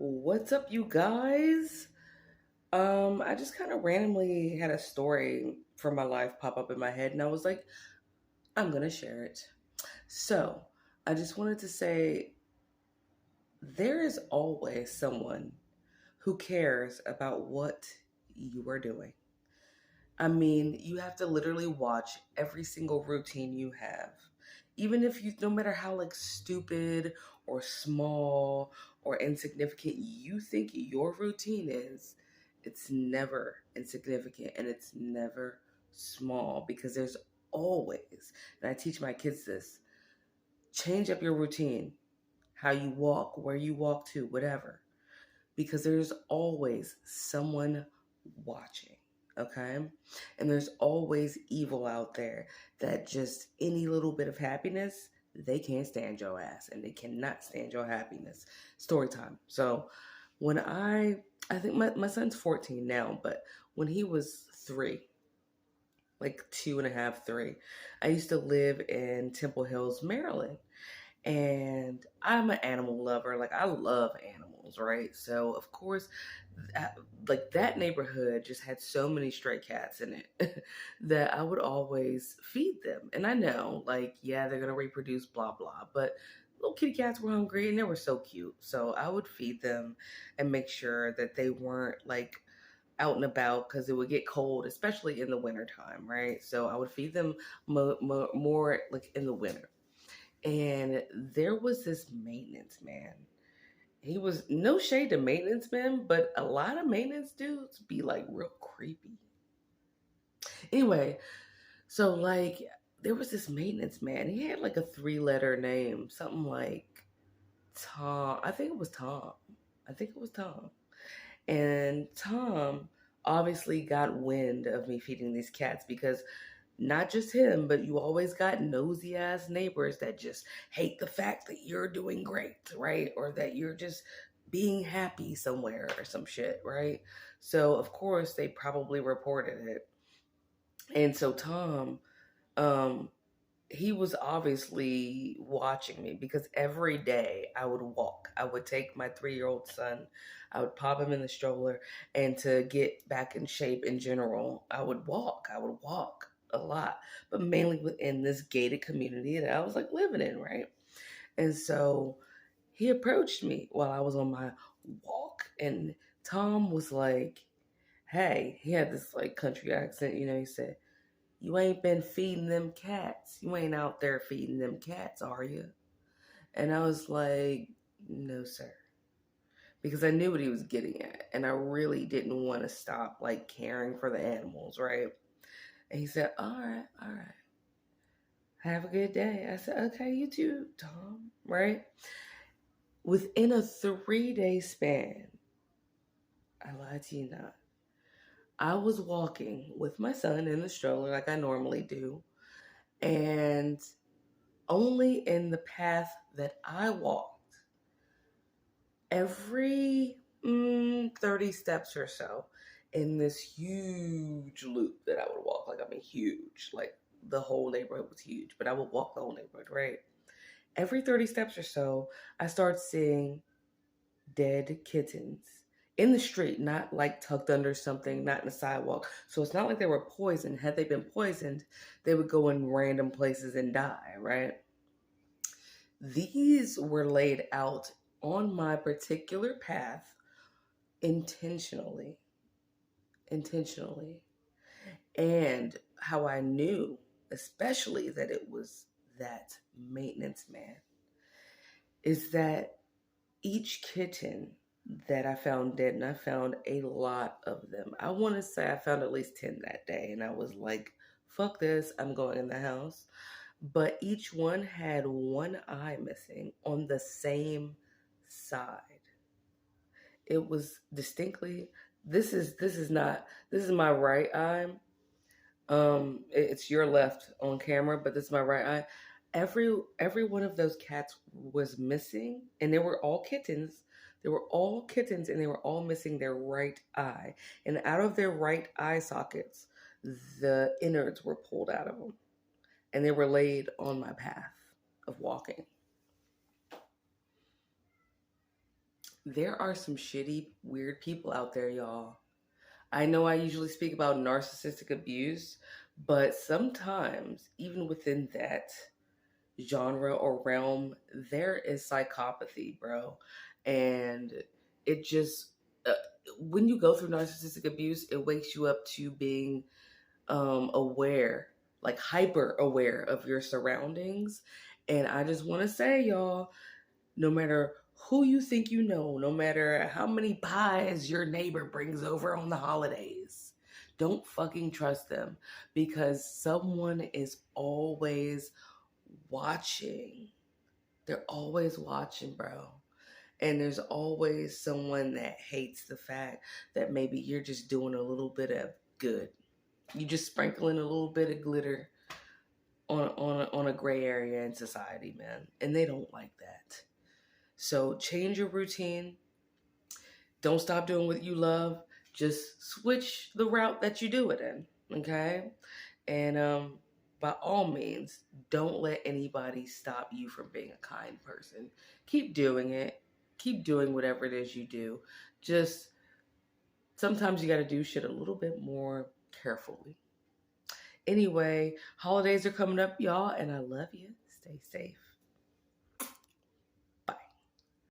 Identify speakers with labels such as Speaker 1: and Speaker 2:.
Speaker 1: What's up, you guys? I just kind of randomly had a story from my life pop up in my head, and I was like, I'm gonna share it. So, I just wanted to say there is always someone who cares about what you are doing. I mean, you have to literally watch every single routine you have. Even if you, no matter how like stupid or small or insignificant you think your routine is, it's never insignificant and it's never small because there's always, and I teach my kids this, change up your routine, how you walk, where you walk to, whatever, because there's always someone watching, okay? And there's always evil out there that just any little bit of happiness, they can't stand your ass and they cannot stand your happiness. Story time. So when I think my son's 14 now, but when he was 3, like two and a half, 3, I used to live in Temple Hills, Maryland, and I'm an animal lover. Like I love animals, right? So of course, that, like that neighborhood just had so many stray cats in it that I would always feed them. And I know, like, yeah, they're gonna reproduce, blah blah, but little kitty cats were hungry and they were so cute. So I would feed them and make sure that they weren't like out and about because it would get cold, especially in the wintertime, right? So I would feed them more like in the winter. And there was this maintenance man. He was no shade to maintenance men, but a lot of maintenance dudes be like real creepy. Anyway, so like there was this maintenance man. He had like a 3-letter name, something like Tom. I think it was Tom. I think it was Tom. And Tom obviously got wind of me feeding these cats because not just him, but you always got nosy ass neighbors that just hate the fact that you're doing great, right? Or that you're just being happy somewhere or some shit, right? So, of course, they probably reported it. And so, Tom, um, he was obviously watching me because every day I would walk. I would take my 3-year-old son, I would pop him in the stroller, and to get back in shape in general, I would walk. I would walk a lot, but mainly within this gated community that I was like living in, right? And so he approached me while I was on my walk, and Tom was like, hey, he had this like country accent, he said, you ain't been feeding them cats. You ain't out there feeding them cats, are you? And I was like, no, sir. Because I knew what he was getting at. And I really didn't want to stop like caring for the animals, right? And he said, all right. Have a good day. I said, okay, you too, Tom, right? Within a 3-day span, I lied to you not, I was walking with my son in the stroller like I normally do. And only in the path that I walked, every 30 steps or so, in this huge loop that I would walk. Like, I mean, huge. Like, the whole neighborhood was huge, but I would walk the whole neighborhood, right? Every 30 steps or so, I start seeing dead kittens in the street, not like tucked under something, not in the sidewalk. So it's not like they were poisoned. Had they been poisoned, they would go in random places and die, right? These were laid out on my particular path intentionally. Intentionally. And how I knew, especially that it was that maintenance man, is that each kitten that I found dead, and I found a lot of them. I want to say I found at least 10 that day, and I was like, fuck this, I'm going in the house. But each one had one eye missing on the same side. It was distinctly, this is my right eye. It's your left on camera, but this is my right eye. Every one of those cats was missing, and they were all kittens. They were all kittens, and they were all missing their right eye. And out of their right eye sockets, the innards were pulled out of them, and they were laid on my path of walking. there are some shitty, weird people out there, y'all. I know I usually speak about narcissistic abuse, but sometimes, even within that genre or realm, there is psychopathy, bro. And it just, uh, when you go through narcissistic abuse, it wakes you up to being aware, like hyper aware of your surroundings. And I just want to say, y'all, no matter who you think you know, no matter how many pies your neighbor brings over on the holidays, don't fucking trust them because someone is always watching. They're always watching, bro. And there's always someone that hates the fact that maybe you're just doing a little bit of good. You just sprinkling a little bit of glitter on a gray area in society, man. And they don't like that. So change your routine. Don't stop doing what you love. Just switch the route that you do it in. Okay? And by all means, don't let anybody stop you from being a kind person. Keep doing it. Keep doing whatever it is you do. Just sometimes you got to do shit a little bit more carefully. Anyway, holidays are coming up, y'all, and I love you. Stay safe.